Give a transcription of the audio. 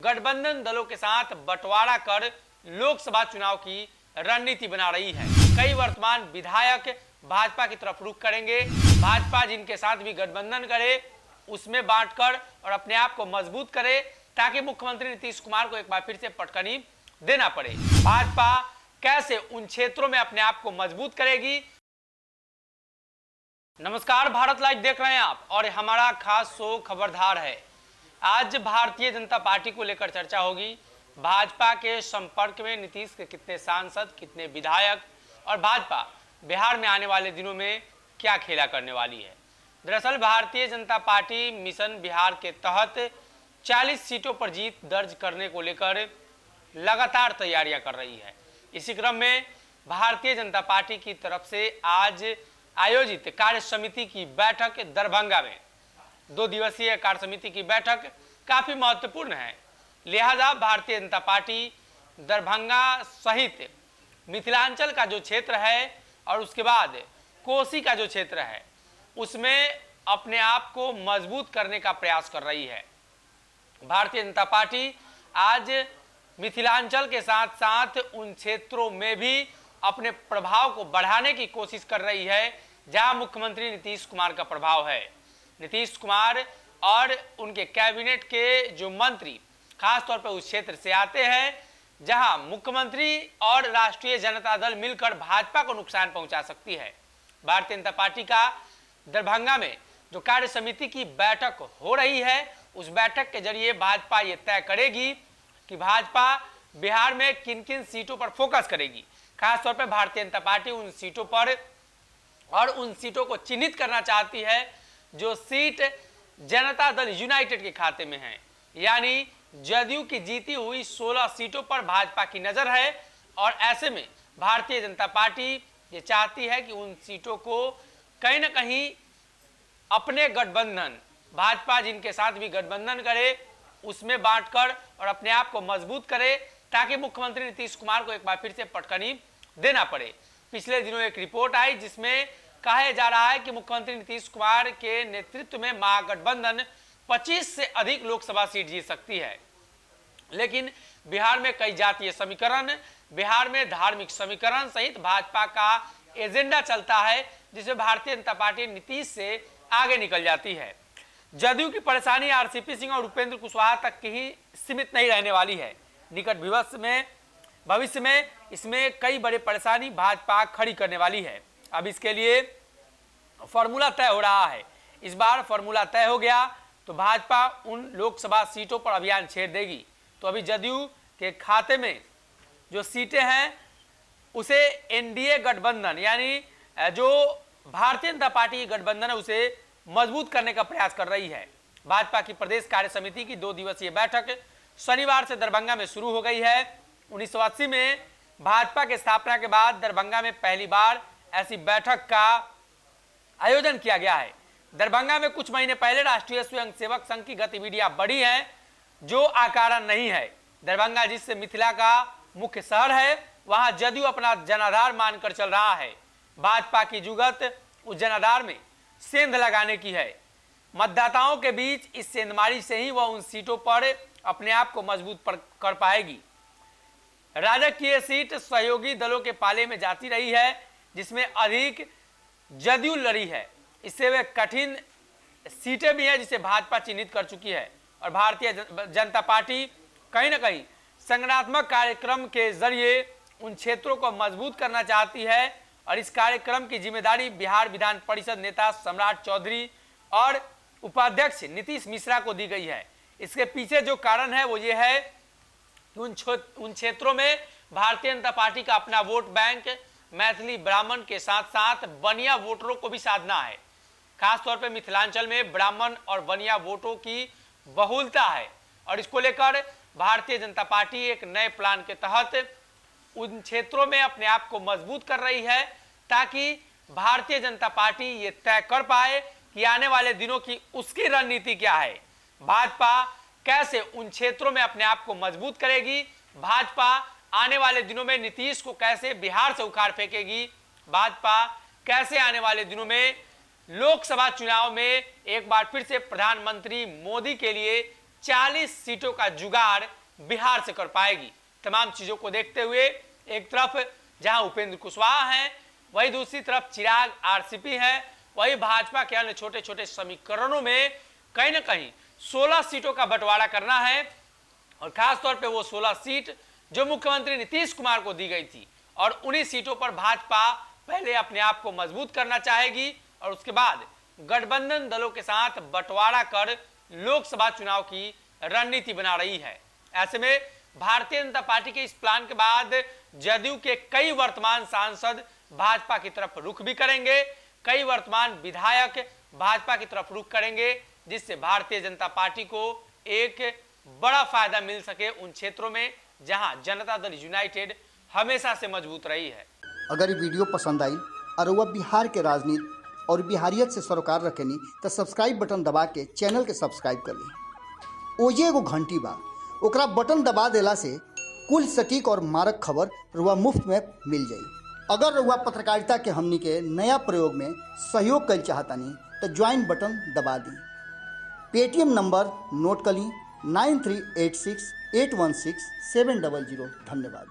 गठबंधन दलों के साथ बंटवारा कर लोकसभा चुनाव की रणनीति बना रही है। कई वर्तमान विधायक भाजपा की तरफ रुख करेंगे। भाजपा जिनके साथ भी गठबंधन करे उसमें बांटकर और अपने आप को मजबूत करे ताकि मुख्यमंत्री नीतीश कुमार को एक बार फिर से पटकनी देना पड़े। भाजपा कैसे उन क्षेत्रों में अपने आप को मजबूत करेगी। नमस्कार, भारत लाइव देख रहे हैं आप और हमारा खास शो खबरदार है। आज भारतीय जनता पार्टी को लेकर चर्चा होगी। भाजपा के संपर्क में नीतीश के कितने सांसद, कितने विधायक और भाजपा बिहार में आने वाले दिनों में क्या खेला करने वाली है। दरअसल भारतीय जनता पार्टी मिशन बिहार के तहत 40 सीटों पर जीत दर्ज करने को लेकर लगातार तैयारियां कर रही है। इसी क्रम में भारतीय जनता पार्टी की तरफ से आज आयोजित कार्य समिति की बैठक दरभंगा में 2 दिवसीय कार्य समिति की बैठक काफी महत्वपूर्ण है। लिहाजा भारतीय जनता पार्टी दरभंगा सहित मिथिलांचल का जो क्षेत्र है और उसके बाद कोसी का जो क्षेत्र है उसमें अपने आप को मजबूत करने का प्रयास कर रही है। भारतीय जनता पार्टी आज मिथिलांचल के साथ साथ उन क्षेत्रों में भी अपने प्रभाव को बढ़ाने की कोशिश कर रही है जहां मुख्यमंत्री नीतीश कुमार का प्रभाव है। नीतीश कुमार और उनके कैबिनेट के जो मंत्री खासतौर पर उस क्षेत्र से आते हैं जहां मुख्यमंत्री और राष्ट्रीय जनता दल मिलकर भाजपा को नुकसान पहुंचा सकती है। भारतीय जनता पार्टी का दरभंगा में जो कार्य समिति की बैठक हो रही है उस बैठक के जरिए भाजपा ये तय करेगी कि भाजपा बिहार में किन किन सीटों पर फोकस करेगी। खासतौर पर भारतीय जनता पार्टी उन सीटों पर और उन सीटों को चिन्हित करना चाहती है जो सीट जनता दल यूनाइटेड के खाते में है। यानी जदयू की जीती हुई 16 सीटों पर भाजपा की नजर है और ऐसे में भारतीय जनता पार्टी ये चाहती है कि उन सीटों को कहीं ना कहीं अपने गठबंधन भाजपा जिनके साथ भी गठबंधन करे उसमें बांटकर और अपने आप को मजबूत करे ताकि मुख्यमंत्री नीतीश कुमार को एक बार फिर से पटकनी देना पड़े। पिछले दिनों एक रिपोर्ट आई जिसमें कहा जा रहा है कि मुख्यमंत्री नीतीश कुमार के नेतृत्व में महागठबंधन 25 से अधिक लोकसभा सीट जीत सकती है। लेकिन बिहार में कई जातीय समीकरण, बिहार में धार्मिक समीकरण सहित भाजपा का एजेंडा चलता है जिसमें भारतीय जनता पार्टी नीतीश से आगे निकल जाती है। जदयू की परेशानी आरसीपी सिंह और उपेंद्र कुशवाहा तक की ही सीमित नहीं रहने वाली है। निकट भविष्य में इसमें कई बड़े परेशानी भाजपा खड़ी करने वाली है। अब इसके लिए फॉर्मूला तय हो रहा है। इस बार फॉर्मूला तय हो गया तो भाजपा उन लोकसभा सीटों पर अभियान छेड़ देगी। तो अभी जदयू के खाते में जो सीटें हैं उसे एनडीए गठबंधन यानी जो भारतीय जनता पार्टी की गठबंधन है उसे मजबूत करने का प्रयास कर रही है। भाजपा की प्रदेश कार्य समिति की 2 दिवसीय बैठक शनिवार से दरभंगा में शुरू हो गई है। 1980 में भाजपा की स्थापना के बाद दरभंगा में पहली बार ऐसी बैठक का आयोजन किया गया है। दरभंगा में कुछ महीने पहले राष्ट्रीय स्वयंसेवक संघ की गतिविधियां बढ़ी हैं जो अकारण नहीं है। दरभंगा जिससे मिथिला का मुख्य शहर है वहां जदयू अपना जनाधार मानकर चल रहा है। भाजपा की जुगत उस जनाधार में सेंध लगाने की है। मतदाताओं के बीच इस सेंधमारी से ही वह उन सीटों पर अपने आप को मजबूत कर पाएगी। राजग की यह सीट सहयोगी दलों के पाले में जाती रही है जिसमें अधिक जदयू लड़ी है। इससे वे कठिन सीटें भी हैं जिसे भाजपा चिन्हित कर चुकी है और भारतीय जनता पार्टी कहीं ना कहीं संगठनात्मक कार्यक्रम के जरिए उन क्षेत्रों को मजबूत करना चाहती है और इस कार्यक्रम की जिम्मेदारी बिहार विधान परिषद नेता सम्राट चौधरी और उपाध्यक्ष नीतीश मिश्रा को दी गई है। इसके पीछे जो कारण है वो ये है कि उन क्षेत्रों में भारतीय जनता पार्टी का अपना वोट बैंक मैथिली ब्राह्मण के साथ साथ बनिया वोटरों को भी साधना है। खासतौर पर मिथिलांचल में ब्राह्मण और बनिया वोटों की बहुलता है और इसको लेकर भारतीय जनता पार्टी एक नए प्लान के तहत उन क्षेत्रों में अपने आप को मजबूत कर रही है ताकि भारतीय जनता पार्टी ये तय कर पाए कि आने वाले दिनों की उसकी रणनीति क्या है। भाजपा कैसे उन क्षेत्रों में अपने आप को मजबूत करेगी, भाजपा आने वाले दिनों में नीतीश को कैसे बिहार से उखाड़ फेंकेगी, भाजपा कैसे आने वाले दिनों में लोकसभा चुनाव में एक बार फिर से प्रधानमंत्री मोदी के लिए 40 सीटों का जुगाड़ बिहार से कर पाएगी। तमाम चीजों को देखते हुए एक तरफ जहां उपेंद्र कुशवाहा हैं, वही दूसरी तरफ चिराग आरसीपी है, वही भाजपा के अन्य छोटे छोटे समीकरणों में कहीं ना कहीं 16 सीटों का बंटवारा करना है और खासतौर पे वो 16 सीट जो मुख्यमंत्री नीतीश कुमार को दी गई थी और उन्हीं सीटों पर भाजपा पहले अपने आप को मजबूत करना चाहेगी और उसके बाद गठबंधन दलों के साथ बंटवारा कर लोकसभा चुनाव की रणनीति बना रही है। ऐसे में भारतीय जनता पार्टी के इस प्लान के बाद जदयू के कई वर्तमान सांसद भाजपा की तरफ रुख भी करेंगे, कई वर्तमान विधायक भाजपा की तरफ रुख करेंगे, जिससे भारतीय जनता पार्टी को एक बड़ा फायदा मिल सके उन क्षेत्रों में जहां जनता दल यूनाइटेड हमेशा से मजबूत रही है। अगर ये वीडियो पसंद आई और वह बिहार के राजनीति और बिहारियत से सरोकार रखेनी तो सब्सक्राइब बटन दबा के चैनल के सब्सक्राइब कर ली। ओजे एगो घंटी बा, ओकरा बटन दबा देला से कुल सटीक और मारक खबर रुआ मुफ्त में मिल जाई। अगर रुआ पत्रकारिता के हमनी के नया प्रयोग में सहयोग कर चाहतानी तो ज्वाइन बटन दबा दी। पेटीएम नंबर नोट कर ली 9386816700। धन्यवाद।